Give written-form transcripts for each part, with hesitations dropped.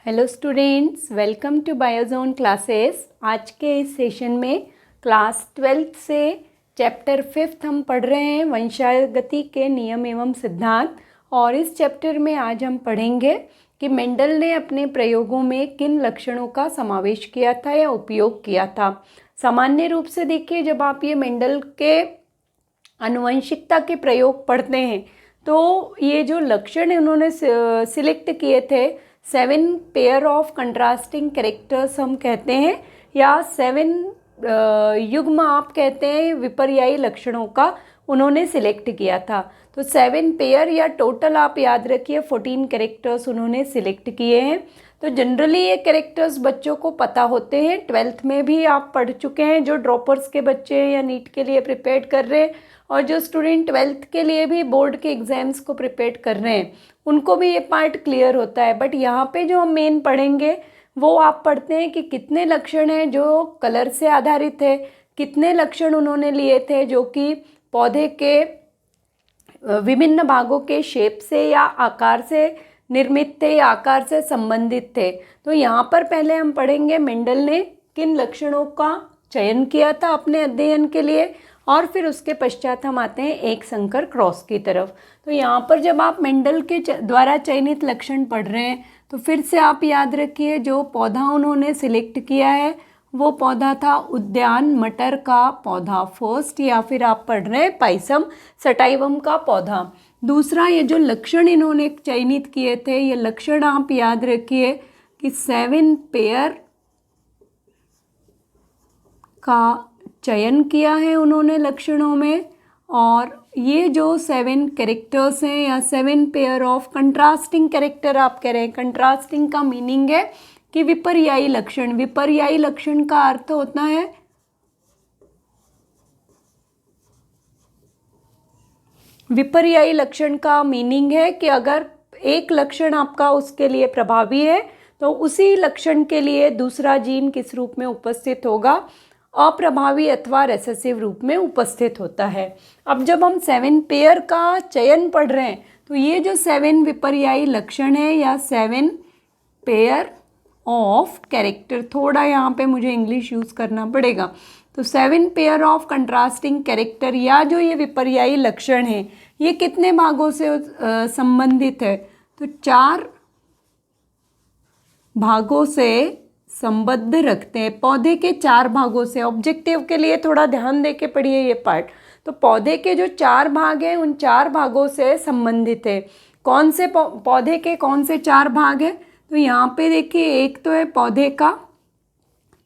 Hello students, welcome to Biozone classes. आज के इस सेशन में क्लास 12th से चैप्टर 5th हम पढ़ रहे हैं, वंशागति के नियम एवं सिद्धांत। और इस चैप्टर में आज हम पढ़ेंगे कि मेंडल ने अपने प्रयोगों में किन लक्षणों का समावेश किया था या उपयोग किया था। सामान्य रूप से देखिए, जब आप ये मेंडल के आनुवंशिकता के प्रयोग पढ़ते हैं तो ये जो लक्षण उन्होंने सिलेक्ट किए थे, 7 पेयर ऑफ कंट्रास्टिंग कैरेक्टर्स हम कहते हैं, या 7 युग्म आप कहते हैं विपर्यायी लक्षणों का उन्होंने सिलेक्ट किया था। तो 7 पेयर या टोटल आप याद रखिए 14 कैरेक्टर्स उन्होंने सिलेक्ट किए हैं। तो जनरली ये कैरेक्टर्स बच्चों को पता होते हैं, 12th में भी आप पढ़ चुके हैं। जो ड्रॉपर्स के बच्चे हैं या नीट के लिए प्रिपेयर कर रहे हैं, और जो स्टूडेंट 12th के लिए भी बोर्ड के एग्ज़ाम्स को प्रिपेयर कर रहे हैं, उनको भी ये पार्ट क्लियर होता है। बट यहाँ पे जो हम मेन पढ़ेंगे वो आप पढ़ते हैं कि कितने लक्षण हैं जो कलर से आधारित है, कितने लक्षण उन्होंने लिए थे जो कि पौधे के विभिन्न भागों के शेप से या आकार से निर्मित थे या आकार से संबंधित थे। तो यहाँ पर पहले हम पढ़ेंगे मेंडल ने किन लक्षणों का चयन किया था अपने अध्ययन के लिए, और फिर उसके पश्चात हम आते हैं एक संकर क्रॉस की तरफ। तो यहाँ पर जब आप मेंडल के द्वारा चयनित लक्षण पढ़ रहे हैं तो फिर से आप याद रखिए, जो पौधा उन्होंने सिलेक्ट किया है वो पौधा था उद्यान मटर का पौधा फर्स्ट, या फिर आप पढ़ रहे हैं पाइसम सटाइवम का पौधा दूसरा। ये जो लक्षण इन्होंने चयनित किए थे, ये लक्षण आप याद रखिए कि 7 पेयर का चयन किया है उन्होंने लक्षणों में। और ये जो 7 कैरेक्टर्स हैं या 7 पेयर ऑफ कंट्रास्टिंग कैरेक्टर आप कह रहे हैं, कंट्रास्टिंग का मीनिंग है कि विपर्यायी लक्षण। विपर्यायी लक्षण का अर्थ होता है विपर्यायी लक्षण का मीनिंग है कि अगर एक लक्षण आपका उसके लिए प्रभावी है तो उसी लक्षण के लिए दूसरा जीन किस रूप में उपस्थित होगा, अप्रभावी अथवा रेसेसिव रूप में उपस्थित होता है। अब जब हम 7 पेयर का चयन पढ़ रहे हैं तो ये जो 7 विपर्यायी लक्षण है या 7 पेयर ऑफ कैरेक्टर, थोड़ा यहाँ पे मुझे इंग्लिश यूज़ करना पड़ेगा, तो 7 पेयर ऑफ कंट्रास्टिंग कैरेक्टर या जो ये विपर्यायी लक्षण है ये कितने भागों से संबंधित है, तो 4 भागों से संबद्ध रखते हैं। पौधे के 4 भागों से, ऑब्जेक्टिव के लिए थोड़ा ध्यान दे के पढ़िए ये पार्ट। तो पौधे के जो 4 भाग हैं उन 4 भागों से संबंधित है। कौन से पौधे के कौन से 4 भाग हैं, तो यहाँ पे देखिए, एक तो है पौधे का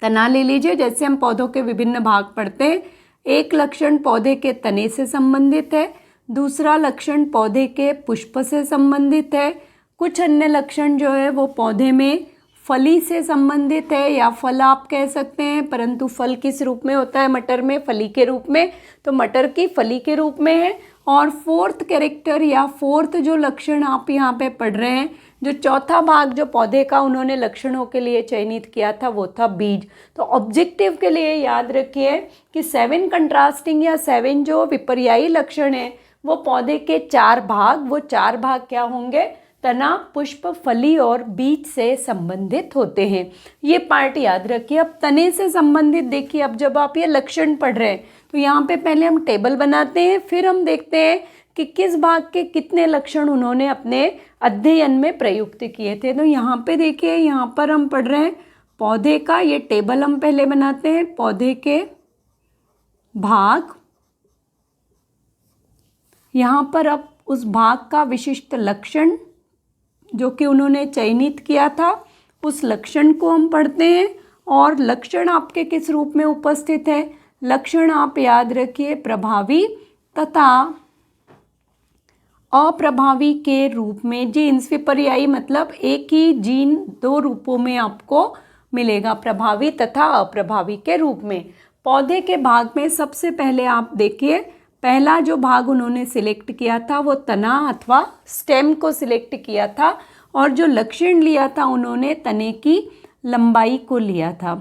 तना ले लीजिए, जैसे हम पौधों के विभिन्न भाग पढ़ते हैं। एक लक्षण पौधे के तने से संबंधित है, दूसरा लक्षण पौधे के पुष्प से संबंधित है, कुछ अन्य लक्षण जो है वो पौधे में फली से संबंधित है, या फल आप कह सकते हैं, परंतु फल किस रूप में होता है मटर में, फली के रूप में, तो मटर की फली के रूप में है। और 4th कैरेक्टर या 4th जो लक्षण आप यहाँ पे पढ़ रहे हैं, जो चौथा भाग जो पौधे का उन्होंने लक्षणों के लिए चयनित किया था वो था बीज। तो ऑब्जेक्टिव के लिए याद रखिए कि 7 कंट्रास्टिंग या 7 जो विपर्यायी लक्षण है वो पौधे के 4 भाग, वो 4 भाग क्या होंगे, तना पुष्प फली और बीज से संबंधित होते हैं। ये पार्ट याद रखिए। अब तने से संबंधित देखिए, अब जब आप ये लक्षण पढ़ रहे हैं तो यहाँ पे पहले हम टेबल बनाते हैं, फिर हम देखते हैं कि किस भाग के कितने लक्षण उन्होंने अपने अध्ययन में प्रयुक्त किए थे। तो यहाँ पे देखिए, यहाँ पर हम पढ़ रहे हैं पौधे का, ये टेबल हम पहले बनाते हैं, पौधे के भाग, यहाँ पर अब उस भाग का विशिष्ट लक्षण जो कि उन्होंने चयनित किया था उस लक्षण को हम पढ़ते हैं। और लक्षण आपके किस रूप में उपस्थित है, लक्षण आप याद रखिए प्रभावी तथा अप्रभावी के रूप में। जीन्स विपर्यायी मतलब एक ही जीन 2 रूपों में आपको मिलेगा, प्रभावी तथा अप्रभावी के रूप में। पौधे के भाग में सबसे पहले आप देखिए, पहला जो भाग उन्होंने सिलेक्ट किया था वो तना अथवा स्टेम को सिलेक्ट किया था, और जो लक्षण लिया था उन्होंने तने की लंबाई को लिया था।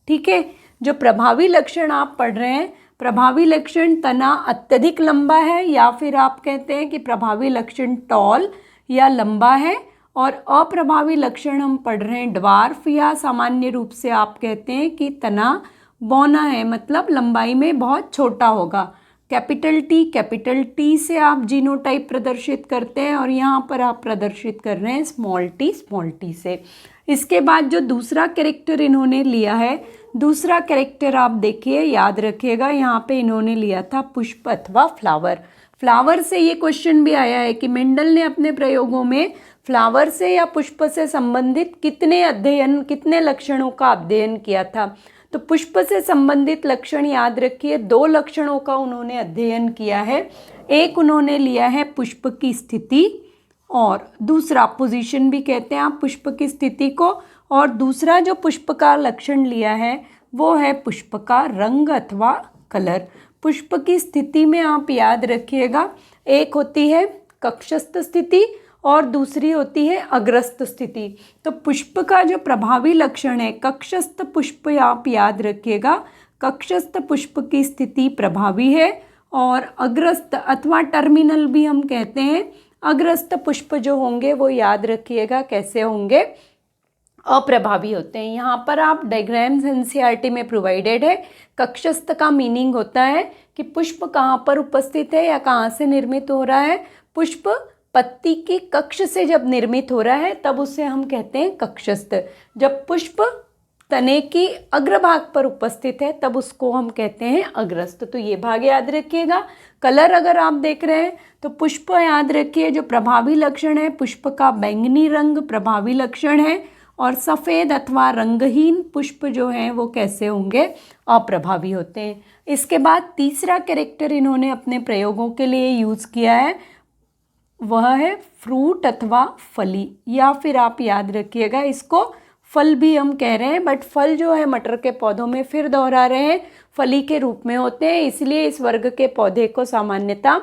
ठीक है, जो प्रभावी लक्षण आप पढ़ रहे हैं, प्रभावी लक्षण तना अत्यधिक लंबा है, या फिर आप कहते हैं कि प्रभावी लक्षण टॉल या लंबा है, और अप्रभावी लक्षण हम पढ़ रहे हैं ड्वार्फ, या सामान्य रूप से आप कहते हैं कि तना बौना है, मतलब लंबाई में बहुत छोटा होगा। कैपिटल टी से आप जीनोटाइप प्रदर्शित करते हैं और यहाँ पर आप प्रदर्शित कर रहे हैं स्मॉल टी से। इसके बाद जो दूसरा कैरेक्टर इन्होंने लिया है, दूसरा कैरेक्टर आप देखिए, याद रखिएगा, यहाँ पे इन्होंने लिया था पुष्प अथवा फ्लावर। फ्लावर से ये क्वेश्चन भी आया है कि मेंडल ने अपने प्रयोगों में फ्लावर से या पुष्प से संबंधित कितने लक्षणों का अध्ययन किया था। तो पुष्प से संबंधित लक्षण याद रखिए, 2 लक्षणों का उन्होंने अध्ययन किया है। एक उन्होंने लिया है पुष्प की स्थिति, और दूसरा पोजीशन भी कहते हैं आप पुष्प की स्थिति को, और दूसरा जो पुष्प का लक्षण लिया है वो है पुष्प का रंग अथवा कलर। पुष्प की स्थिति में आप याद रखिएगा, एक होती है कक्षस्थ स्थिति और दूसरी होती है अग्रस्त स्थिति। तो पुष्प का जो प्रभावी लक्षण है कक्षस्थ पुष्प, आप याद रखिएगा, कक्षस्थ पुष्प की स्थिति प्रभावी है, और अग्रस्त अथवा टर्मिनल भी हम कहते हैं, अग्रस्त पुष्प जो होंगे वो याद रखिएगा कैसे होंगे, अप्रभावी होते हैं। यहाँ पर आप डायग्राम्स एनसीईआरटी में प्रोवाइडेड है। कक्षस्थ का मीनिंग होता है कि पुष्प कहाँ पर उपस्थित है या कहाँ से निर्मित हो रहा है। पुष्प पत्ती की कक्ष से जब निर्मित हो रहा है तब उसे हम कहते हैं कक्षस्थ। जब पुष्प तने की अग्रभाग पर उपस्थित है तब उसको हम कहते हैं अग्रस्त। तो ये भाग याद रखिएगा। कलर अगर आप देख रहे हैं तो पुष्प याद रखिए, जो प्रभावी लक्षण है पुष्प का बैंगनी रंग प्रभावी लक्षण है, और सफ़ेद अथवा रंगहीन पुष्प जो हैं वो कैसे होंगे, अप्रभावी होते हैं। इसके बाद तीसरा कैरेक्टर इन्होंने अपने प्रयोगों के लिए यूज़ किया है, वह है फ्रूट अथवा फली, या फिर आप याद रखिएगा इसको फल भी हम कह रहे हैं, बट फल जो है मटर के पौधों में फिर दोहरा रहे हैं, फली के रूप में होते हैं, इसलिए इस वर्ग के पौधे को सामान्यतः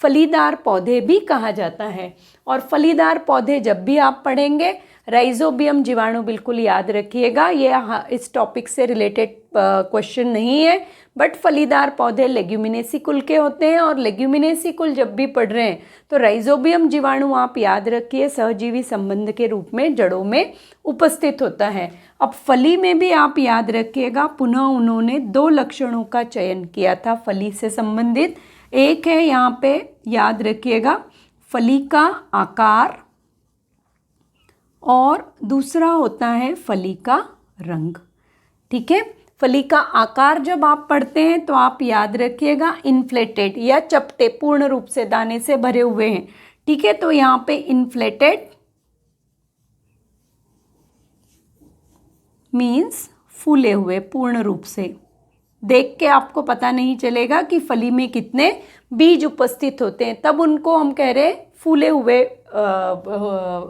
फलीदार पौधे भी कहा जाता है। और फलीदार पौधे जब भी आप पढ़ेंगे, राइजोबियम जीवाणु बिल्कुल याद रखिएगा, ये इस टॉपिक से रिलेटेड क्वेश्चन नहीं है, बट फलीदार पौधे लेग्यूमिनेसी कुल के होते हैं, और लेग्यूमिनेसी कुल जब भी पढ़ रहे हैं तो राइजोबियम जीवाणु आप याद रखिए सहजीवी संबंध के रूप में जड़ों में उपस्थित होता है। अब फली में भी आप याद रखिएगा, पुनः उन्होंने 2 लक्षणों का चयन किया था फली से संबंधित। एक है यहाँ पे याद रखिएगा फली का आकार, और दूसरा होता है फली का रंग। ठीक है, फली का आकार जब आप पढ़ते हैं तो आप याद रखिएगा इन्फ्लेटेड या चपटे, पूर्ण रूप से दाने से भरे हुए हैं। ठीक है, तो यहाँ पे इन्फ्लेटेड मीन्स फूले हुए, पूर्ण रूप से। देख के आपको पता नहीं चलेगा कि फली में कितने बीज उपस्थित होते हैं, तब उनको हम कह रहे हैं फूले हुए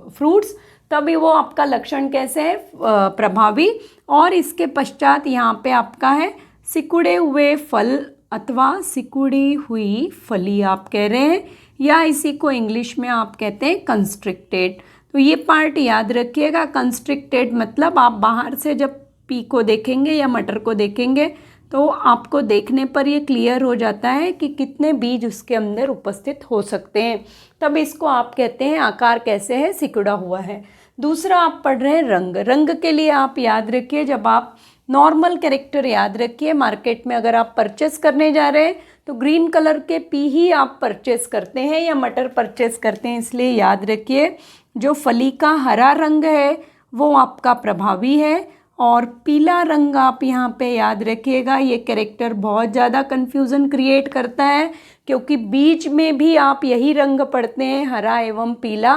फ्रूट्स, तभी वो आपका लक्षण कैसे है, प्रभावी। और इसके पश्चात यहाँ पे आपका है सिकुड़े हुए फल अथवा सिकुड़ी हुई फली आप कह रहे हैं, या इसी को इंग्लिश में आप कहते हैं कंस्ट्रिक्टेड। तो ये पार्ट याद रखिएगा, कंस्ट्रिक्टेड मतलब आप बाहर से जब पी को देखेंगे या मटर को देखेंगे तो आपको देखने पर ये क्लियर हो जाता है कि कितने बीज उसके अंदर उपस्थित हो सकते हैं, तब इसको आप कहते हैं आकार कैसे है, सिकुड़ा हुआ है। दूसरा आप पढ़ रहे हैं रंग। रंग के लिए आप याद रखिए, जब आप नॉर्मल कैरेक्टर याद रखिए, मार्केट में अगर आप परचेस करने जा रहे हैं तो ग्रीन कलर के पी ही आप परचेस करते हैं या मटर परचेस करते हैं, इसलिए याद रखिए जो फली का हरा रंग है वो आपका प्रभावी है, और पीला रंग आप यहाँ पे याद रखिएगा। ये कैरेक्टर बहुत ज़्यादा कन्फ्यूज़न क्रिएट करता है, क्योंकि बीज में भी आप यही रंग पढ़ते हैं, हरा एवं पीला,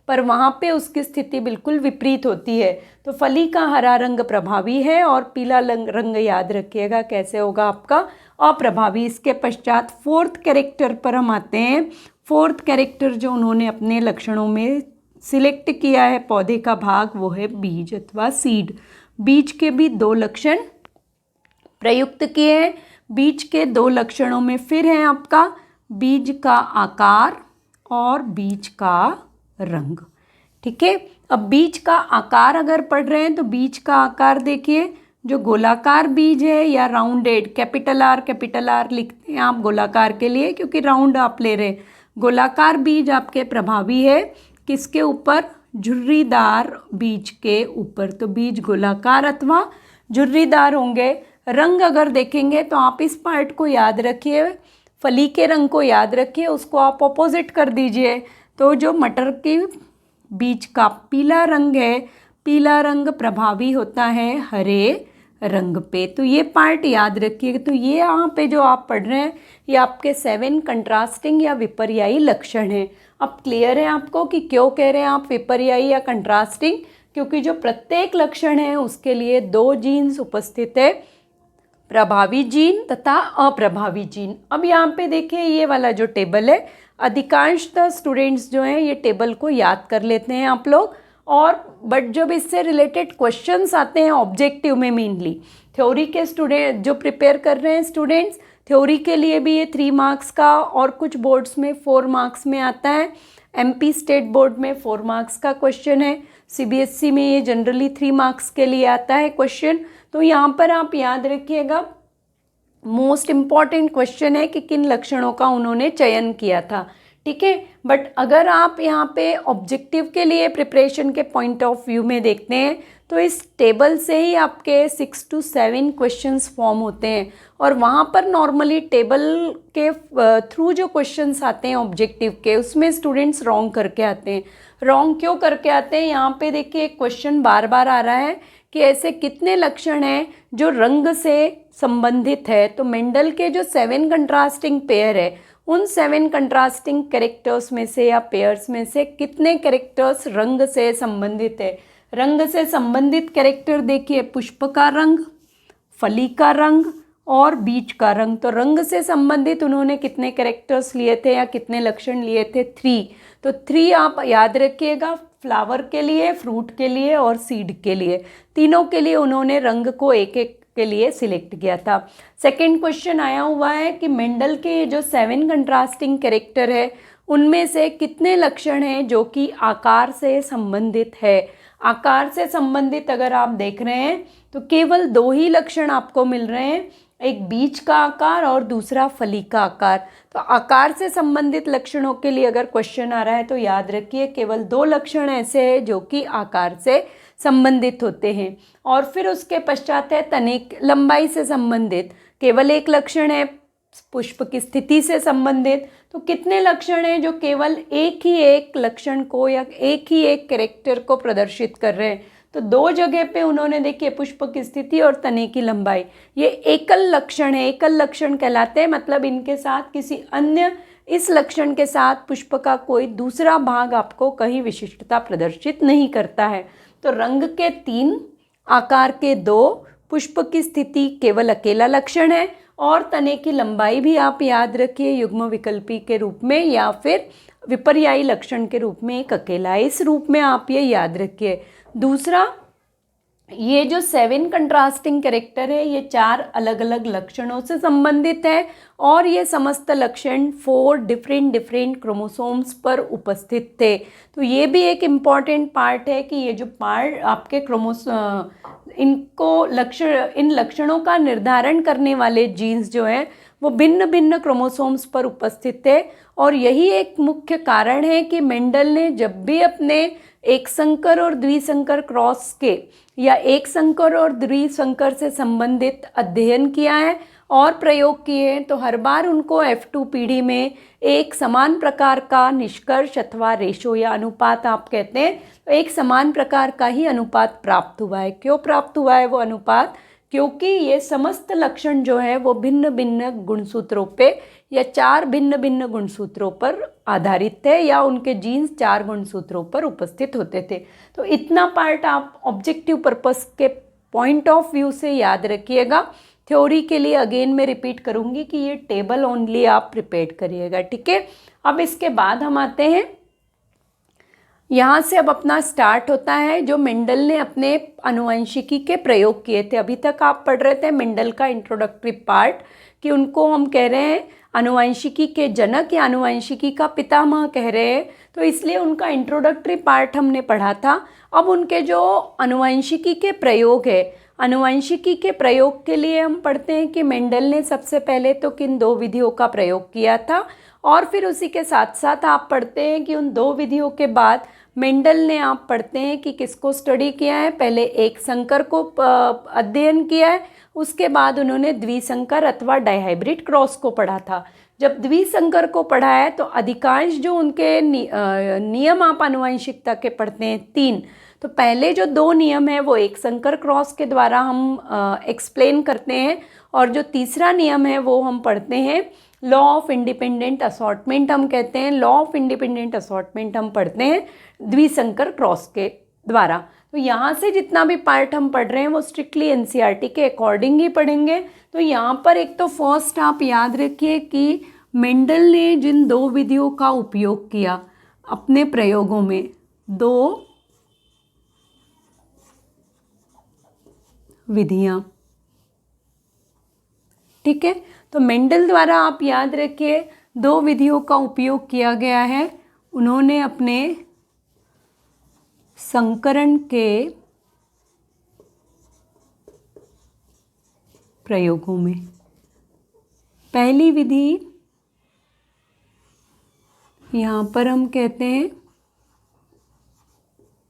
पर वहाँ पे उसकी स्थिति बिल्कुल विपरीत होती है। तो फली का हरा रंग प्रभावी है और पीला रंग याद रखिएगा कैसे होगा आपका, अप्रभावी। इसके पश्चात 4th कैरेक्टर पर हम आते हैं। 4th कैरेक्टर जो उन्होंने अपने लक्षणों में सिलेक्ट किया है पौधे का भाग, वो है बीज अथवा सीड। बीज के भी 2 लक्षण प्रयुक्त किए हैं। बीज के 2 लक्षणों में फिर है आपका बीज का आकार और बीज का रंग। ठीक है, अब बीज का आकार अगर पढ़ रहे हैं तो बीज का आकार देखिए, जो गोलाकार बीज है या राउंडेड, कैपिटल आर लिखते हैं आप गोलाकार के लिए, क्योंकि राउंड आप ले रहे हैं। गोलाकार बीज आपके प्रभावी है किसके ऊपर, झुर्रीदार बीज के ऊपर, तो बीज गोलाकार अथवा झुर्रीदार होंगे। रंग अगर देखेंगे तो आप इस पार्ट को याद रखिए, फली के रंग को याद रखिए, उसको आप ऑपोजिट कर दीजिए। तो जो मटर के बीज का पीला रंग है, पीला रंग प्रभावी होता है हरे रंग पे। तो ये पार्ट याद रखिए। तो ये यहाँ पे जो आप पढ़ रहे हैं ये आपके 7 कंट्रास्टिंग या विपर्यायी लक्षण हैं। अब क्लियर है आपको कि क्यों कह रहे हैं आप विपर्यायी या कंट्रास्टिंग? क्योंकि जो प्रत्येक लक्षण है उसके लिए 2 जीन्स उपस्थित है, प्रभावी जीन तथा अप्रभावी जीन। अब यहाँ पे देखिए ये वाला जो टेबल है, अधिकांशतः स्टूडेंट्स जो हैं ये टेबल को याद कर लेते हैं आप लोग, और बट जब इससे रिलेटेड क्वेश्चंस आते हैं ऑब्जेक्टिव में, मेनली थ्योरी के स्टूडेंट जो प्रिपेयर कर रहे हैं स्टूडेंट्स, थ्योरी के लिए भी ये 3 मार्क्स का और कुछ बोर्ड्स में 4 मार्क्स में आता है। MP स्टेट बोर्ड में 4 मार्क्स का क्वेश्चन है, CBSE में ये जनरली 3 मार्क्स के लिए आता है क्वेश्चन। तो यहाँ पर आप याद रखिएगा मोस्ट इम्पॉर्टेंट क्वेश्चन है कि किन लक्षणों का उन्होंने चयन किया था, ठीक है। बट अगर आप यहाँ पे ऑब्जेक्टिव के लिए प्रिपरेशन के पॉइंट ऑफ व्यू में देखते हैं तो इस टेबल से ही आपके 6 to 7 क्वेश्चंस फॉर्म होते हैं, और वहाँ पर नॉर्मली टेबल के थ्रू जो क्वेश्चंस आते हैं ऑब्जेक्टिव के, उसमें स्टूडेंट्स रॉन्ग करके आते हैं। रॉन्ग क्यों करके आते हैं? यहाँ पे देखिए एक क्वेश्चन बार बार आ रहा है कि ऐसे कितने लक्षण हैं जो रंग से संबंधित है। तो मेंडल के जो 7 कंट्रास्टिंग पेयर है, उन 7 कंट्रास्टिंग कैरेक्टर्स में से या पेयर्स में से कितने कैरेक्टर्स रंग से संबंधित है। रंग से संबंधित कैरेक्टर देखिए, पुष्प का रंग, फली का रंग और बीज का रंग। तो रंग से संबंधित उन्होंने कितने कैरेक्टर्स लिए थे या कितने लक्षण लिए थे? 3। तो 3 आप याद रखिएगा, फ्लावर के लिए, फ्रूट के लिए और सीड के लिए, तीनों के लिए उन्होंने रंग को एक एक के लिए सिलेक्ट किया था। सेकंड क्वेश्चन आया हुआ है कि मेंडल के जो 7 कंट्रास्टिंग कैरेक्टर है उनमें से कितने लक्षण हैं जो कि आकार से संबंधित है। आकार से संबंधित अगर आप देख रहे हैं तो केवल 2 ही लक्षण आपको मिल रहे हैं, एक बीज का आकार और दूसरा फली का आकार। तो आकार से संबंधित लक्षणों के लिए अगर क्वेश्चन आ रहा है तो याद रखिए केवल 2 लक्षण ऐसे हैं जो कि आकार से संबंधित होते हैं। और फिर उसके पश्चात है तने लंबाई से संबंधित, केवल 1 लक्षण है पुष्प की स्थिति से संबंधित। तो कितने लक्षण हैं जो केवल एक ही एक लक्षण को या एक ही एक कैरेक्टर को प्रदर्शित कर रहे हैं? तो 2 जगह पे उन्होंने देखिए पुष्प की स्थिति और तने की लंबाई, ये एकल लक्षण है, एकल लक्षण कहलाते हैं। मतलब इनके साथ किसी अन्य इस लक्षण के साथ पुष्प का कोई दूसरा भाग आपको कहीं विशिष्टता प्रदर्शित नहीं करता है। तो रंग के 3, आकार के 2, पुष्प की स्थिति केवल अकेला लक्षण है, और तने की लंबाई भी आप याद रखिए युग्म विकल्पी के रूप में या फिर विपर्यायी लक्षण के रूप में एक अकेला है। इस रूप में आप ये याद रखिए। दूसरा, ये जो 7 कंट्रास्टिंग कैरेक्टर है ये 4 अलग अलग लक्षणों से संबंधित है, और ये समस्त लक्षण 4 डिफरेंट क्रोमोसोम्स पर उपस्थित थे। तो ये भी एक इम्पॉर्टेंट पार्ट है कि ये जो पार्ट आपके इन लक्षणों का निर्धारण करने वाले जीन्स जो हैं वो भिन्न भिन्न क्रोमोसोम्स पर उपस्थित थे। और यही एक मुख्य कारण है कि मेंडल ने जब भी अपने एक संकर और द्विसंकर क्रॉस के या एक संकर और द्विसंकर से संबंधित अध्ययन किया है और प्रयोग किए हैं, तो हर बार उनको F2 पीढ़ी में एक समान प्रकार का निष्कर्ष अथवा रेशो या अनुपात आप कहते हैं, तो एक समान प्रकार का ही अनुपात प्राप्त हुआ है। क्यों प्राप्त हुआ है वो अनुपात? क्योंकि ये समस्त लक्षण जो है वो भिन्न भिन्न गुणसूत्रों पे या 4 भिन्न भिन्न गुणसूत्रों पर आधारित थे, या उनके जीन्स 4 गुणसूत्रों पर उपस्थित होते थे। तो इतना पार्ट आप ऑब्जेक्टिव पर्पस के पॉइंट ऑफ व्यू से याद रखिएगा। थ्योरी के लिए अगेन मैं रिपीट करूँगी कि ये टेबल ओनली आप प्रिपेयर करिएगा, ठीक है। अब इसके बाद हम आते हैं, यहाँ से अब अपना स्टार्ट होता है जो मेंडल ने अपने आनुवंशिकी के प्रयोग किए थे। अभी तक आप पढ़ रहे थे मेंडल का इंट्रोडक्टरी पार्ट कि उनको हम कह रहे हैं आनुवंशिकी के जनक या आनुवंशिकी का पितामह कह रहे हैं, तो इसलिए उनका इंट्रोडक्टरी पार्ट हमने पढ़ा था। अब उनके जो आनुवंशिकी के प्रयोग है, आनुवंशिकी के प्रयोग के लिए हम पढ़ते हैं कि मेंडल ने सबसे पहले तो किन 2 विधियों का प्रयोग किया था, और फिर उसी के साथ साथ आप पढ़ते हैं कि उन 2 विधियों के बाद मेंडल ने आप पढ़ते हैं कि किसको स्टडी किया है, पहले एक संकर को अध्ययन किया है, उसके बाद उन्होंने द्विसंकर अथवा डाइहाइब्रिड क्रॉस को पढ़ा था। जब द्विसंकर को पढ़ा है तो अधिकांश जो उनके नियम आप आनुवंशिकता के पढ़ते हैं 3, तो पहले जो 2 नियम है वो एक संकर क्रॉस के द्वारा हम एक्सप्लेन करते हैं, और जो तीसरा नियम है वो हम पढ़ते हैं लॉ ऑफ इंडिपेंडेंट असॉर्टमेंट हम कहते हैं। लॉ ऑफ इंडिपेंडेंट असॉर्टमेंट हम पढ़ते हैं द्विसंकर क्रॉस के द्वारा। तो यहाँ से जितना भी पार्ट हम पढ़ रहे हैं वो स्ट्रिक्टली एनसीईआरटी के अकॉर्डिंग ही पढ़ेंगे। तो यहाँ पर एक तो फर्स्ट आप याद रखिए कि मेंडल ने जिन 2 विधियों का उपयोग किया अपने प्रयोगों में, 2 विधियाँ, ठीक है। तो मेंडल द्वारा आप याद रखिए 2 विधियों का उपयोग किया गया है। उन्होंने अपने संकरण के प्रयोगों में पहली विधि यहाँ पर हम कहते हैं,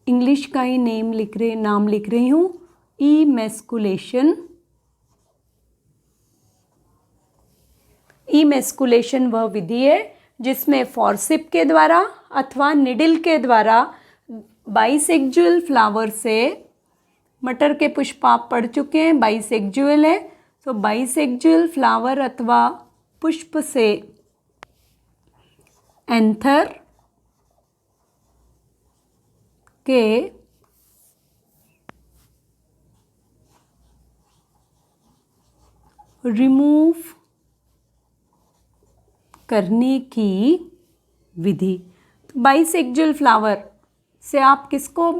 इंग्लिश का ही नाम लिख रही हूँ, इमेस्कुलेशन। इमेस्कुलेशन वह विधि है जिसमें फॉर्सिप के द्वारा अथवा निडिल के द्वारा बाइसेक्जुअल फ्लावर से, मटर के पुष्प आप पढ़ चुके हैं, बाइसेक्जुअल है, तो बाइसेक्जुअल फ्लावर अथवा पुष्प से एंथर के रिमूव करने की विधि। तो बाइसेक्जुअल फ्लावर से आप किसको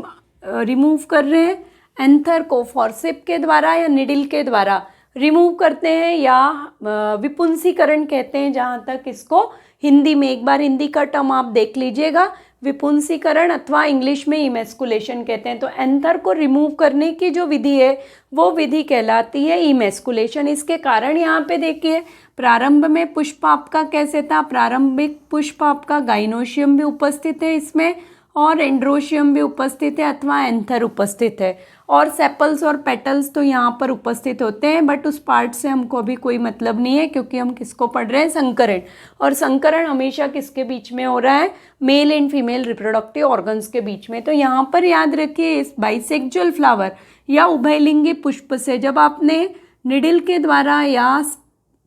रिमूव कर रहे हैं, एंथर को फॉर्सेप के द्वारा या निडिल के द्वारा रिमूव करते हैं, या विपुंसीकरण कहते हैं जहाँ तक इसको हिंदी में, एक बार हिंदी का टर्म आप देख लीजिएगा, विपुंसीकरण अथवा इंग्लिश में इमेस्कुलेशन कहते हैं। तो एंथर को रिमूव करने की जो विधि है वो विधि कहलाती है इमेस्कुलेशन। इसके कारण यहाँ पे देखिए प्रारंभ में पुष्प आपका कैसे था, प्रारंभिक पुष्प आपका गाइनोशियम भी उपस्थित है इसमें, और एंड्रोशियम भी उपस्थित है अथवा एंथर उपस्थित है, और सेपल्स और पेटल्स तो यहाँ पर उपस्थित होते हैं, बट उस पार्ट से हमको अभी कोई मतलब नहीं है क्योंकि हम किसको पढ़ रहे हैं, संकरण। और संकरण हमेशा किसके बीच में हो रहा है, male and female reproductive organs के बीच में। तो यहाँ पर याद रखिए इस बाइसेक्जुअल फ्लावर या उभयलिंगी पुष्प से जब आपने निडिल के द्वारा या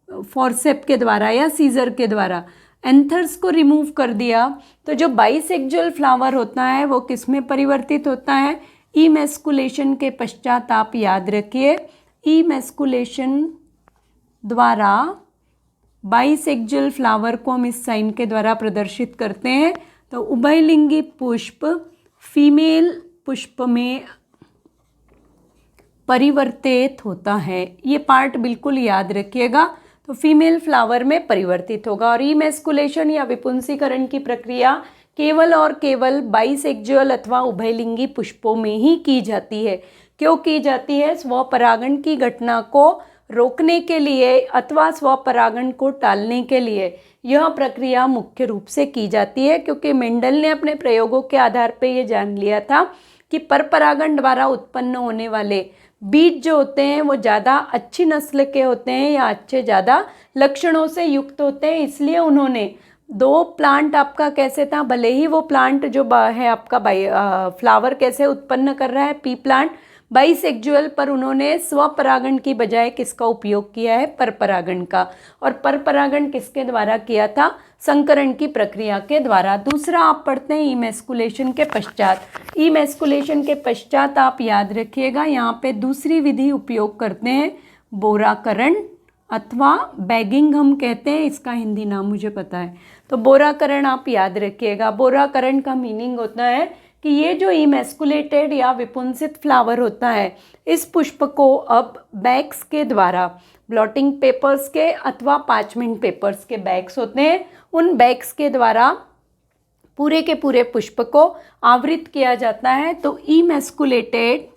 फॉर्सेप के द्वारा या सीजर के द्वारा एंथर्स को रिमूव कर दिया, तो जो बाइसेक्जुअल फ्लावर होता है वो किस में परिवर्तित होता है, इमेस्कुलेशन के पश्चात आप याद रखिए इमेस्कुलेशन द्वारा बाइसेक्जुअल फ्लावर को हम इस साइन के द्वारा प्रदर्शित करते हैं। तो उभयलिंगी पुष्प फीमेल पुष्प में परिवर्तित होता है, ये पार्ट बिल्कुल याद रखिएगा। तो फीमेल फ्लावर में परिवर्तित होगा, और इमेस्कुलेशन या विपुंसीकरण की प्रक्रिया केवल और केवल बाइसेक्जुअल अथवा उभयलिंगी पुष्पों में ही की जाती है। क्यों की जाती है, स्वपरागण की घटना को रोकने के लिए अथवा स्वपरागण को टालने के लिए यह प्रक्रिया मुख्य रूप से की जाती है, क्योंकि मेंडल ने अपने प्रयोगों के आधार पर यह जान लिया था कि परपरागण द्वारा उत्पन्न होने वाले बीज जो होते हैं वो ज़्यादा अच्छी नस्ल के होते हैं या अच्छे ज़्यादा लक्षणों से युक्त होते हैं। इसलिए उन्होंने 2 प्लांट आपका कैसे था, भले ही वो प्लांट जो है आपका फ्लावर कैसे उत्पन्न कर रहा है, पी प्लांट बाइसेक्जुअल, पर उन्होंने स्वपरागण की बजाय किसका उपयोग किया है, परपरागण का। और परपरागण किसके द्वारा किया था, संकरण की प्रक्रिया के द्वारा। दूसरा आप पढ़ते हैं इमेस्कुलेशन के पश्चात। इमेस्कुलेशन के पश्चात आप याद रखिएगा यहाँ पे दूसरी विधि उपयोग करते हैं बोराकरण अथवा बैगिंग हम कहते हैं, इसका हिंदी नाम मुझे पता है। तो बोराकरण आप याद रखिएगा। बोराकरण का मीनिंग होता है कि ये जो इमेस्कुलेटेड या विपुंसित फ्लावर होता है, इस पुष्प को अब बैग्स के द्वारा, ब्लॉटिंग पेपर्स के अथवा पार्चमेंट पेपर्स के बैग्स होते हैं, उन बैग्स के द्वारा पूरे के पूरे पुष्प को आवृत किया जाता है। तो इमेस्कुलेटेड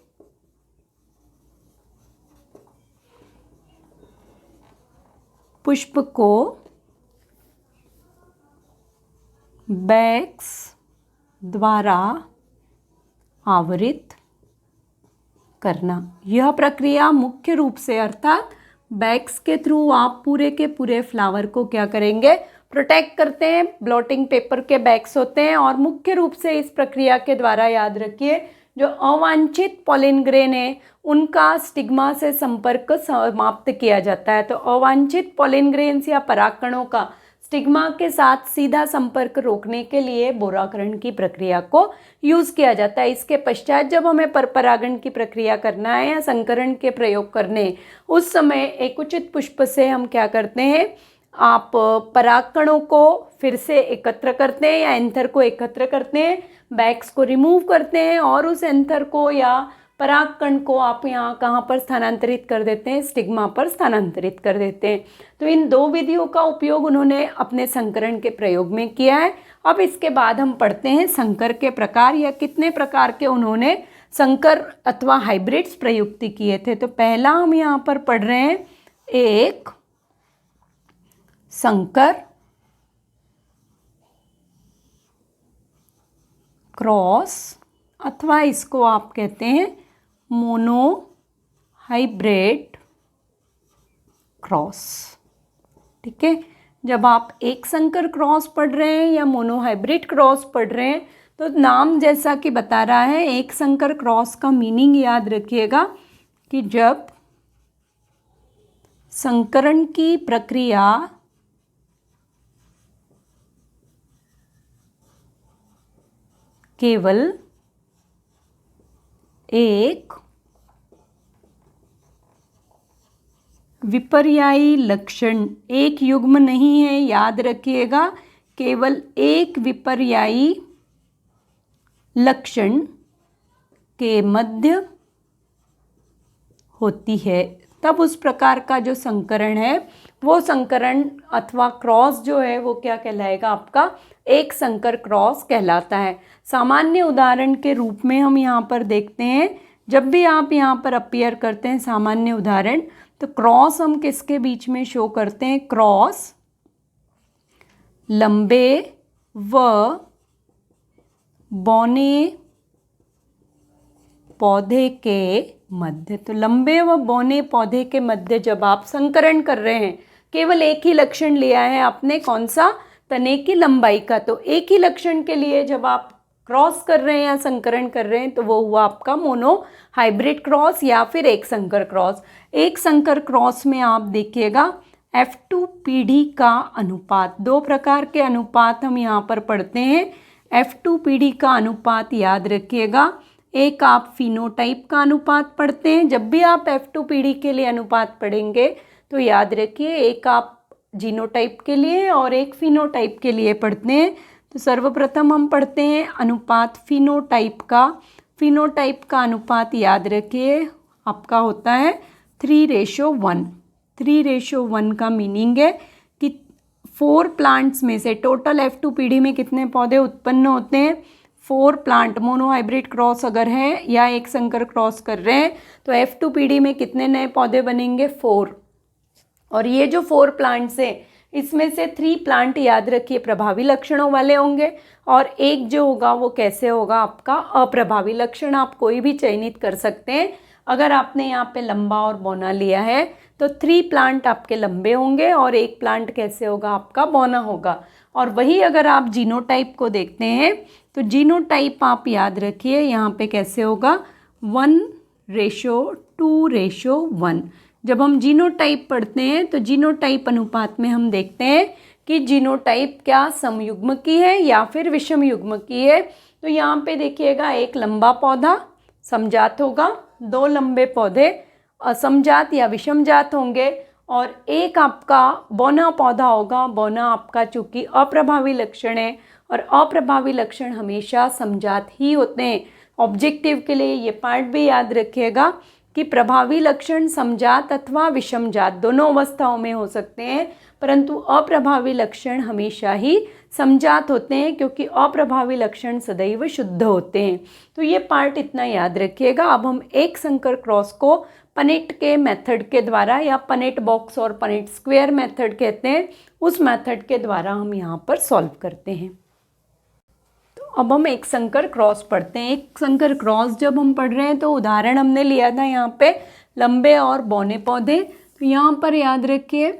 पुष्प को बैग्स द्वारा आवरित करना। यह प्रक्रिया मुख्य रूप से अर्थात बैग्स के थ्रू आप पूरे के पूरे फ्लावर को क्या करेंगे, प्रोटेक्ट करते हैं। ब्लॉटिंग पेपर के बैग्स होते हैं और मुख्य रूप से इस प्रक्रिया के द्वारा याद रखिए जो अवांछित पॉलिन ग्रेन है उनका स्टिग्मा से संपर्क समाप्त किया जाता है। तो अवांछित पॉलिन ग्रेन्स या परागकणों का स्टिग्मा के साथ सीधा संपर्क रोकने के लिए बोराकरण की प्रक्रिया को यूज़ किया जाता है। इसके पश्चात जब हमें परपरागण की प्रक्रिया करना है या संकरण के प्रयोग करने, उस समय एक उचित पुष्प से हम क्या करते हैं, आप परागकणों को फिर से एकत्र करते हैं या एंथर को एकत्र करते हैं, बैग्स को रिमूव करते हैं और उस एंथर को या परागकण को आप यहाँ कहाँ पर स्थानांतरित कर देते हैं, स्टिग्मा पर स्थानांतरित कर देते हैं। तो इन दो विधियों का उपयोग उन्होंने अपने संकरण के प्रयोग में किया है। अब इसके बाद हम पढ़ते हैं संकर के प्रकार या कितने प्रकार के उन्होंने संकर अथवा हाइब्रिड्स प्रयुक्त किए थे। तो पहला हम यहाँ पर पढ़ रहे हैं एक संकर क्रॉस अथवा इसको आप कहते हैं मोनो हाइब्रिड क्रॉस। ठीक है, जब आप एक संकर क्रॉस पढ़ रहे हैं या मोनो हाइब्रिड क्रॉस पढ़ रहे हैं तो नाम जैसा कि बता रहा है, एक संकर क्रॉस का मीनिंग याद रखिएगा कि जब संकरण की प्रक्रिया केवल एक विपर्यायी लक्षण, एक युग्म नहीं है, याद रखिएगा, केवल एक विपर्यायी लक्षण के मध्य होती है, तब उस प्रकार का जो संकरण है वो संकरण अथवा क्रॉस जो है वो क्या कहलाएगा, आपका एक संकर क्रॉस कहलाता है। सामान्य उदाहरण के रूप में हम यहाँ पर देखते हैं, जब भी आप यहाँ पर अपीयर करते हैं सामान्य उदाहरण, तो क्रॉस हम किसके बीच में शो करते हैं, क्रॉस लंबे व बौने पौधे के मध्य। तो लंबे व बौने पौधे के मध्य जब आप संकरण कर रहे हैं, केवल एक ही लक्षण लिया है आपने, कौन सा, तने की लंबाई का, तो एक ही लक्षण के लिए जब आप क्रॉस कर रहे हैं या संकरण कर रहे हैं तो वो हुआ आपका मोनो हाइब्रिड क्रॉस या फिर एक संकर क्रॉस। एक संकर क्रॉस में आप देखिएगा F2 पीढ़ी का अनुपात, दो प्रकार के अनुपात हम यहाँ पर पढ़ते हैं। F2 पीढ़ी का अनुपात याद रखिएगा, एक आप फिनोटाइप का अनुपात पढ़ते हैं। जब भी आप F2 पीढ़ी के लिए अनुपात पढ़ेंगे तो याद रखिए एक आप जीनोटाइप के लिए और एक फिनोटाइप के लिए पढ़ते हैं। तो सर्वप्रथम हम पढ़ते हैं अनुपात फिनोटाइप का। फिनोटाइप का अनुपात याद रखिए आपका होता है 3:1। 3:1 का मीनिंग है कि 4 प्लांट्स में से टोटल F2 पीढ़ी में कितने पौधे उत्पन्न होते हैं, 4 प्लांट। मोनो हाइब्रिड क्रॉस अगर है या एक संकर क्रॉस कर रहे हैं तो F2 पीढ़ी में कितने नए पौधे बनेंगे, 4। और ये जो 4 प्लांट्स हैं इसमें से 3 प्लांट याद रखिए प्रभावी लक्षणों वाले होंगे और एक जो होगा वो कैसे होगा, आपका अप्रभावी लक्षण। आप कोई भी चयनित कर सकते हैं। अगर आपने यहाँ पे लंबा और बौना लिया है तो 3 प्लांट आपके लंबे होंगे और एक प्लांट कैसे होगा, आपका बौना होगा। और वही अगर आप जीनोटाइप को देखते हैं तो जीनोटाइप आप याद रखिए यहाँ पे कैसे होगा, 1:2:1। जब हम जीनोटाइप पढ़ते हैं तो जीनोटाइप अनुपात में हम देखते हैं कि जीनोटाइप क्या समयुग्म की है या फिर विषम युग्म की है। तो यहाँ पे देखिएगा एक लंबा पौधा समजात होगा, 2 लंबे पौधे असमजात या विषम जात होंगे और एक आपका बौना पौधा होगा। बौना आपका चूँकि अप्रभावी लक्षण है और अप्रभावी लक्षण हमेशा समजात ही होते हैं। ऑब्जेक्टिव के लिए ये पार्ट भी याद रखिएगा कि प्रभावी लक्षण समजात अथवा विषमजात दोनों अवस्थाओं में हो सकते हैं, परंतु अप्रभावी लक्षण हमेशा ही समजात होते हैं क्योंकि अप्रभावी लक्षण सदैव शुद्ध होते हैं। तो ये पार्ट इतना याद रखिएगा। अब हम एक संकर क्रॉस को पनेट के मेथड के द्वारा या पनेट बॉक्स और पनेट स्क्वायर मेथड कहते हैं, उस मेथड के द्वारा हम यहाँ पर सॉल्व करते हैं। तो अब हम एक संकर क्रॉस पढ़ते हैं। एक संकर क्रॉस जब हम पढ़ रहे हैं तो उदाहरण हमने लिया था यहाँ पे लंबे और बौने पौधे। तो यहाँ पर याद रखिए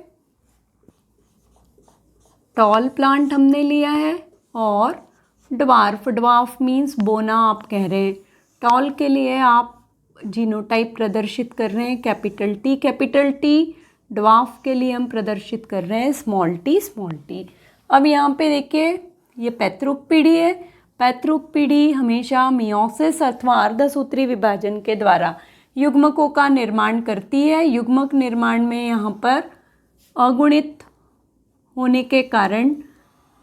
टॉल प्लांट हमने लिया है और ड्वार्फ मीन्स बोना आप कह रहे हैं। टॉल के लिए आप जीनोटाइप प्रदर्शित कर रहे हैं कैपिटल टी। ड्वार्फ के लिए हम प्रदर्शित कर रहे हैं स्मॉल टी। अब यहाँ पे देखिए ये पैतृक पीढ़ी है। पैतृक पीढ़ी हमेशा मियोसिस अथवा अर्धसूत्री विभाजन के द्वारा युग्मकों का निर्माण करती है। युग्मक निर्माण में यहाँ पर अगुणित होने के कारण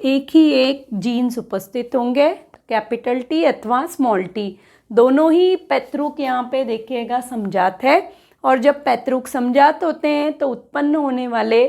एक ही एक जीन्स उपस्थित होंगे, कैपिटल टी अथवा स्मॉल टी। दोनों ही पैतृक यहाँ पे देखिएगा समजात है। और जब पैतृक समजात होते हैं तो उत्पन्न होने वाले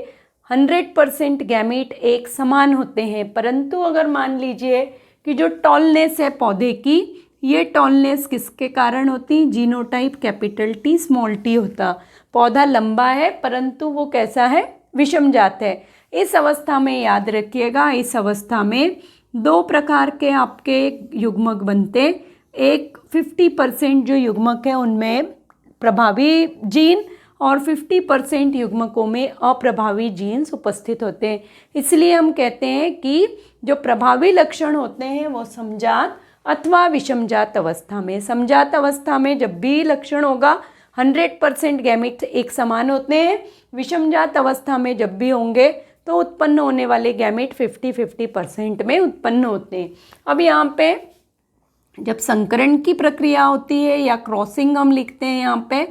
100% गैमीट एक समान होते हैं। परंतु अगर मान लीजिए कि जो टॉलनेस है पौधे की, ये टॉलनेस किसके कारण होती? Genotype capital T small T होता। पौधा लंबा है परंतु वो कैसा है? विषमजात है। इस अवस्था में याद रखिएगा, इस अवस्था में दो प्रकार के आपके युग्मक बनते। एक 50% जो युग्मक है उनमें प्रभावी जीन और 50% युग्मकों में अप्रभावी जीन्स उपस्थित होते हैं। इसलिए हम कहते हैं कि जो प्रभावी लक्षण होते हैं वो समजात अथवा विषमजात अवस्था में। समजात अवस्था में जब भी लक्षण होगा 100% गैमेट एक समान होते हैं। विषमजात अवस्था में जब भी होंगे तो उत्पन्न होने वाले गैमेट 50-50% में उत्पन्न होते हैं। अब यहाँ पे जब संकरण की प्रक्रिया होती है या क्रॉसिंग हम लिखते हैं यहाँ पे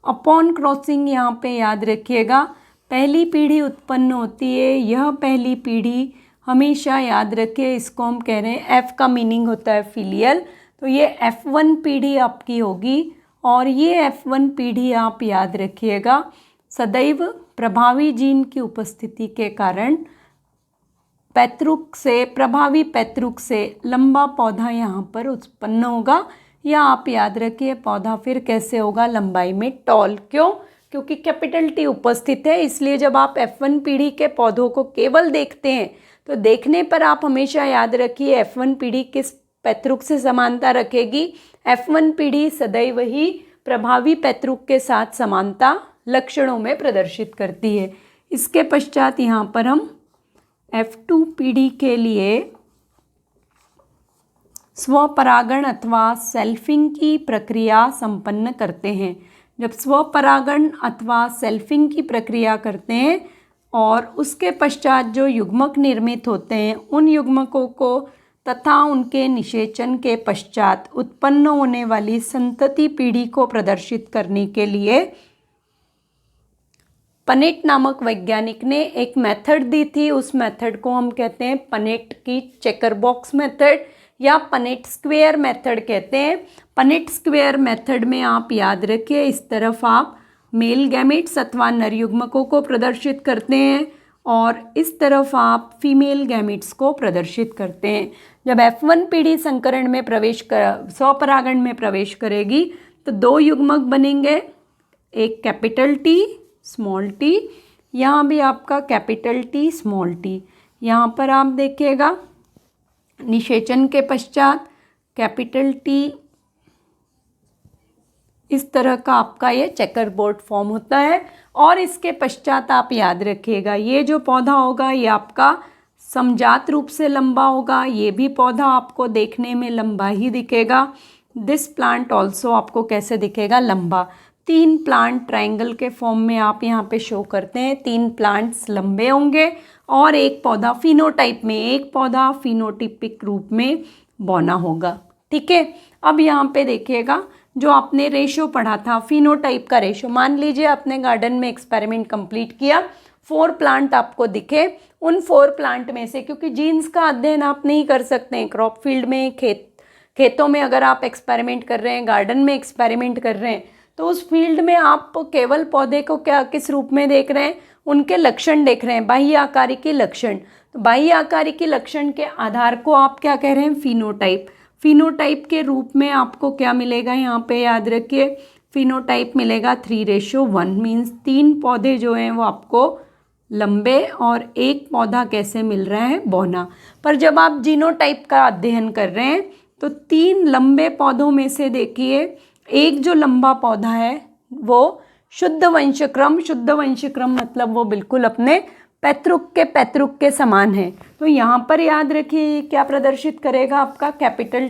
अपॉन क्रॉसिंग, यहाँ पे याद रखिएगा पहली पीढ़ी उत्पन्न होती है। यह पहली पीढ़ी हमेशा याद रखिए, इसको हम कह रहे हैं एफ का मीनिंग होता है फिलियल। तो ये F1 पीढ़ी आपकी होगी और ये F1 पीढ़ी आप याद रखिएगा सदैव प्रभावी जीन की उपस्थिति के कारण पैतृक से, प्रभावी पैतृक से लंबा पौधा यहाँ पर उत्पन्न होगा। या आप याद रखिए पौधा फिर कैसे होगा? लंबाई में टॉल। क्यों? क्योंकि कैपिटल टी उपस्थित है। इसलिए जब आप F1 पीढ़ी के पौधों को केवल देखते हैं तो देखने पर आप हमेशा याद रखिए F1 पीढ़ी किस पैतृक से समानता रखेगी? F1 पीढ़ी सदैव ही प्रभावी पैतृक के साथ समानता लक्षणों में प्रदर्शित करती है। इसके पश्चात यहाँ पर हम F2 पीढ़ी के लिए स्वपरागण अथवा सेल्फिंग की प्रक्रिया संपन्न करते हैं। जब स्वपरागण अथवा सेल्फिंग की प्रक्रिया करते हैं और उसके पश्चात जो युग्मक निर्मित होते हैं उन युग्मकों को तथा उनके निषेचन के पश्चात उत्पन्न होने वाली संतति पीढ़ी को प्रदर्शित करने के लिए पनेट नामक वैज्ञानिक ने एक मेथड दी थी। उस मेथड को हम कहते हैं पनेट की चेकर बॉक्स मेथड या पनेट स्क्वायर मेथड कहते हैं। पनेट स्क्वायर मेथड में आप याद रखिए इस तरफ आप मेल गैमेट्स अथवा नर युग्मकों को प्रदर्शित करते हैं और इस तरफ आप फीमेल गैमेट्स को प्रदर्शित करते हैं। जब F1 पीढ़ी संकरण में प्रवेश कर स्वपरागण में प्रवेश करेगी तो दो युग्मक बनेंगे, एक कैपिटल टी स्मॉल टी, यहाँ भी आपका कैपिटल टी स्मॉल टी। यहाँ पर आप देखिएगा निषेचन के पश्चात कैपिटल टी, इस तरह का आपका ये चेकर बोर्ड फॉर्म होता है। और इसके पश्चात आप याद रखिएगा ये जो पौधा होगा ये आपका समजात रूप से लंबा होगा। ये भी पौधा आपको देखने में लंबा ही दिखेगा। दिस प्लांट ऑल्सो आपको कैसे दिखेगा? लंबा। 3 प्लांट ट्रायंगल के फॉर्म में आप यहाँ पे शो करते हैं। 3 प्लांट्स लंबे होंगे और एक पौधा फिनोटाइप में, एक पौधा फिनोटिपिक रूप में बौना होगा। ठीक है। अब यहाँ पे देखिएगा जो आपने रेशो पढ़ा था फिनोटाइप का रेशो, मान लीजिए आपने गार्डन में एक्सपेरिमेंट कंप्लीट किया, 4 प्लांट आपको दिखे। उन 4 प्लांट में से, क्योंकि जीन्स का अध्ययन आप नहीं कर सकते हैं क्रॉप फील्ड में, खेतों में अगर आप एक्सपेरिमेंट कर रहे हैं, गार्डन में एक्सपेरिमेंट कर रहे हैं, तो उस फील्ड में आप केवल पौधे को क्या किस रूप में देख रहे हैं? उनके लक्षण देख रहे हैं, बाह्य आकारिकी लक्षण। तो बाह्य आकारिकी लक्षण के आधार को आप क्या कह रहे हैं? फिनोटाइप। फिनोटाइप के रूप में आपको क्या मिलेगा? यहाँ पे याद रखिए फिनोटाइप मिलेगा 3:1, मीन्स 3 पौधे जो हैं वो आपको लंबे और एक पौधा कैसे मिल रहा है, बौना। पर जब आप जीनोटाइप का अध्ययन कर रहे हैं तो 3 लंबे पौधों में से देखिए एक जो लंबा पौधा है वो शुद्ध वंशक्रम मतलब वो बिल्कुल अपने पैतृक के समान है। तो यहाँ पर याद रखिए क्या प्रदर्शित करेगा आपका कैपिटल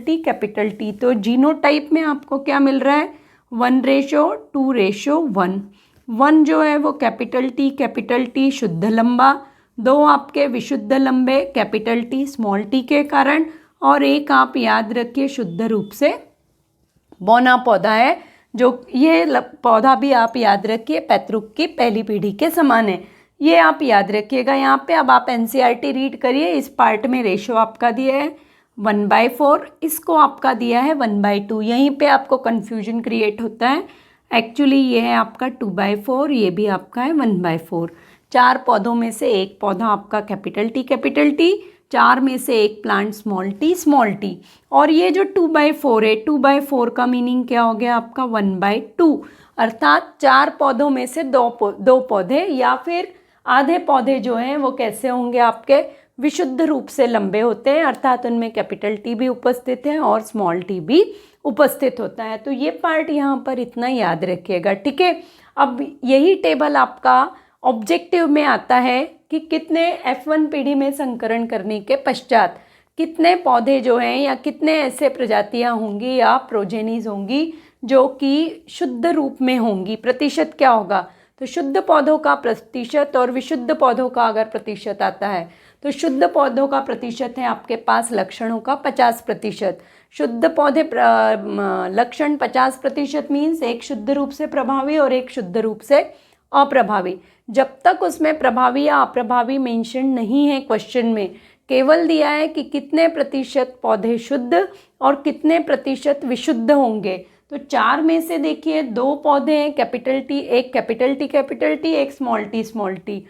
टी। तो जीनोटाइप में आपको क्या मिल रहा है, 1:2:1। 1 जो है वो कैपिटल टी शुद्ध लंबा, 2 आपके विशुद्ध लंबे कैपिटल टी स्मॉल टी के कारण, और एक आप याद रखिए शुद्ध रूप से बौना पौधा है, जो ये पौधा भी आप याद रखिए पैतृक की पहली पीढ़ी के समान है। ये आप याद रखिएगा यहाँ पे। अब आप एनसीईआरटी रीड करिए। इस पार्ट में रेशो आपका दिया है 1/4, इसको आपका दिया है 1/2। यहीं पे आपको कन्फ्यूजन क्रिएट होता है। एक्चुअली ये है आपका 2/4, ये भी आपका है 1/4। 4 पौधों में से एक पौधा आपका कैपिटल टी, 4 में से एक प्लांट स्मॉल टी। और ये जो 2/4 है, 2/4 का मीनिंग क्या हो गया आपका 1/2, अर्थात 4 पौधों में से 2 पौधे या फिर आधे पौधे जो हैं वो कैसे होंगे आपके विशुद्ध रूप से लंबे होते हैं, अर्थात उनमें कैपिटल टी भी उपस्थित है और स्मॉल टी भी उपस्थित होता है। तो ये पार्ट यहाँ पर इतना याद रखिएगा, ठीक है। अब यही टेबल आपका ऑब्जेक्टिव में आता है कि कितने F1 पीढ़ी में संकरण करने के पश्चात कितने पौधे जो हैं या कितने ऐसे प्रजातियां होंगी या प्रोजेनीज होंगी जो कि शुद्ध रूप में होंगी। प्रतिशत क्या होगा, तो शुद्ध पौधों का प्रतिशत और विशुद्ध पौधों का अगर प्रतिशत आता है तो शुद्ध पौधों का प्रतिशत है आपके पास लक्षणों का 50%। शुद्ध पौधे लक्षण 50% मीन्स एक शुद्ध रूप से प्रभावी और एक शुद्ध रूप से अप्रभावी। जब तक उसमें प्रभावी या अप्रभावी मेंशन नहीं है क्वेश्चन में, केवल दिया है कि कितने प्रतिशत पौधे शुद्ध और कितने प्रतिशत विशुद्ध होंगे। तो 4 में से देखिए 2 पौधे हैं कैपिटल टी, एक कैपिटल टी, एक स्मॉल टी।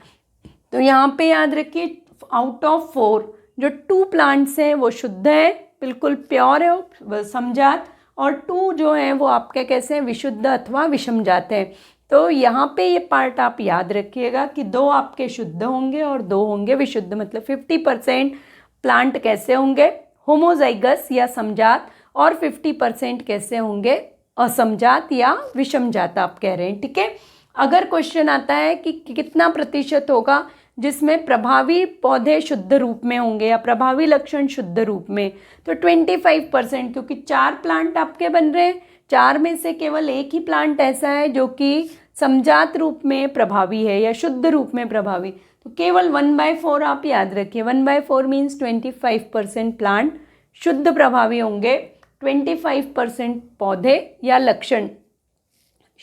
तो यहाँ पे याद रखिए आउट ऑफ 4 जो 2 प्लांट्स हैं वो शुद्ध है, बिल्कुल प्योर है समजात, और 2 जो हैं वो आपके कैसे हैं, विशुद्ध अथवा विषमजात हैं। तो यहाँ पे ये पार्ट आप याद रखिएगा कि 2 आपके शुद्ध होंगे और 2 होंगे विशुद्ध, मतलब 50% प्लांट कैसे होंगे, होमोजाइगस या समजात, और 50% कैसे होंगे, असमजात या विषमजात आप कह रहे हैं, ठीक है। अगर क्वेश्चन आता है कि कितना प्रतिशत होगा जिसमें प्रभावी पौधे शुद्ध रूप में होंगे या प्रभावी लक्षण शुद्ध रूप में, तो 25%, क्योंकि 4 प्लांट आपके बन रहे हैं, 4 में से केवल एक ही प्लांट ऐसा है जो कि समजात रूप में प्रभावी है या शुद्ध रूप में प्रभावी, तो केवल 1/4 आप याद रखिए। 1/4 मीन्स 25% प्लांट शुद्ध प्रभावी होंगे, 25% पौधे या लक्षण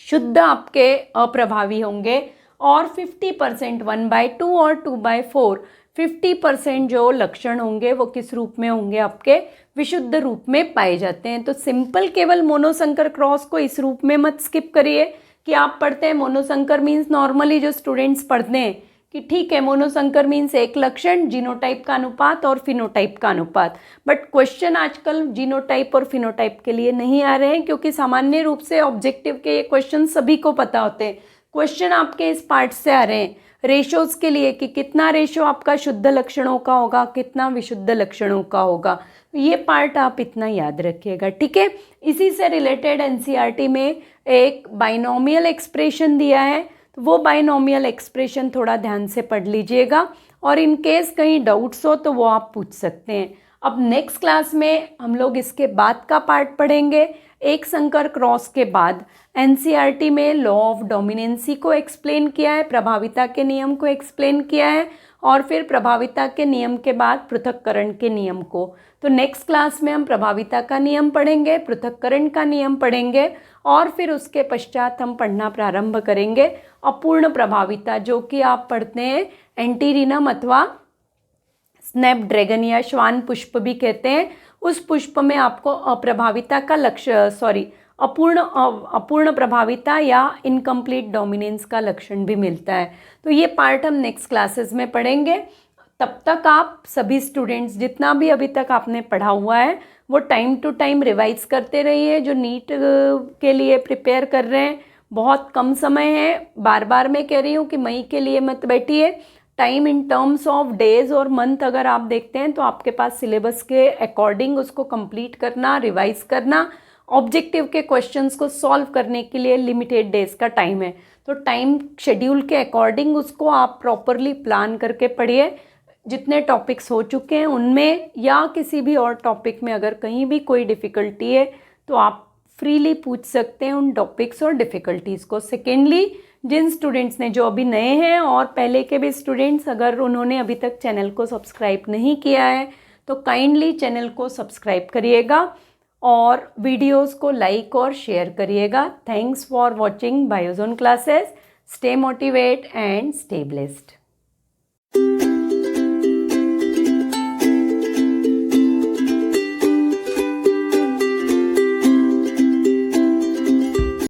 शुद्ध आपके अप्रभावी होंगे, और 50% 1/2 और 2/4 50% जो लक्षण होंगे वो किस रूप में होंगे, आपके विशुद्ध रूप में पाए जाते हैं। तो सिंपल केवल मोनोसंकर क्रॉस को इस रूप में मत स्किप करिए कि आप पढ़ते हैं मोनोसंकर मीन्स नॉर्मली जो स्टूडेंट्स पढ़ते हैं कि ठीक है मोनोसंकर मीन्स एक लक्षण, जीनोटाइप का अनुपात और फिनोटाइप का अनुपात। बट क्वेश्चन आजकल जीनोटाइप और फिनोटाइप के लिए नहीं आ रहे हैं, क्योंकि सामान्य रूप से ऑब्जेक्टिव के ये क्वेश्चन सभी को पता होते हैं। क्वेश्चन आपके इस पार्ट से आ रहे हैं रेशोज के लिए कि कितना रेशो आपका शुद्ध लक्षणों का होगा, कितना विशुद्ध लक्षणों का होगा। तो ये पार्ट आप इतना याद रखिएगा, ठीक है। इसी से रिलेटेड एनसीईआरटी में एक बाइनोमियल एक्सप्रेशन दिया है, तो वो बाइनोमियल एक्सप्रेशन थोड़ा ध्यान से पढ़ लीजिएगा, और इन केस कहीं डाउट्स हो तो वो आप पूछ सकते हैं। अब नेक्स्ट क्लास में हम लोग इसके बाद का पार्ट पढ़ेंगे। एक संकर क्रॉस के बाद एनसीईआरटी में लॉ ऑफ डोमिनेंसी को एक्सप्लेन किया है, प्रभाविता के नियम को एक्सप्लेन किया है, और फिर प्रभाविता के नियम के बाद पृथक्करण के नियम को। तो नेक्स्ट क्लास में हम प्रभाविता का नियम पढ़ेंगे, पृथक्करण का नियम पढ़ेंगे, और फिर उसके पश्चात हम पढ़ना प्रारंभ करेंगे अपूर्ण प्रभाविता, जो कि आप पढ़ते हैं एंटीरिनम अथवा स्नैपड्रैगन या श्वान पुष्प भी कहते हैं। उस पुष्प में आपको अप्रभाविता का अपूर्ण प्रभाविता या इनकम्प्लीट डोमिनेंस का लक्षण भी मिलता है। तो ये पार्ट हम नेक्स्ट क्लासेस में पढ़ेंगे। तब तक आप सभी स्टूडेंट्स जितना भी अभी तक आपने पढ़ा हुआ है वो टाइम टू टाइम रिवाइज करते रहिए। जो नीट के लिए प्रिपेयर कर रहे हैं बहुत कम समय है, बार बार मैं कह रही हूँ कि मई के लिए मत बैठिए, time in terms of days और मंथ अगर आप देखते हैं तो आपके पास सिलेबस के अकॉर्डिंग उसको कंप्लीट करना, रिवाइज करना, ऑब्जेक्टिव के क्वेश्चंस को सॉल्व करने के लिए लिमिटेड डेज का टाइम है। तो टाइम शेड्यूल के अकॉर्डिंग उसको आप प्रॉपरली प्लान करके पढ़िए। जितने टॉपिक्स हो चुके हैं उनमें या किसी भी और टॉपिक में अगर कहीं भी कोई डिफ़िकल्टी है तो आप फ्रीली पूछ सकते हैं उन टॉपिक्स और डिफ़िकल्टीज़ को। सेकेंडली, जिन स्टूडेंट्स ने जो अभी नए हैं और पहले के भी स्टूडेंट्स अगर उन्होंने अभी तक चैनल को सब्सक्राइब नहीं किया है तो काइंडली चैनल को सब्सक्राइब करिएगा और वीडियोस को लाइक और शेयर करिएगा। Thanks for watching Biozone classes. Stay motivate and stay blessed.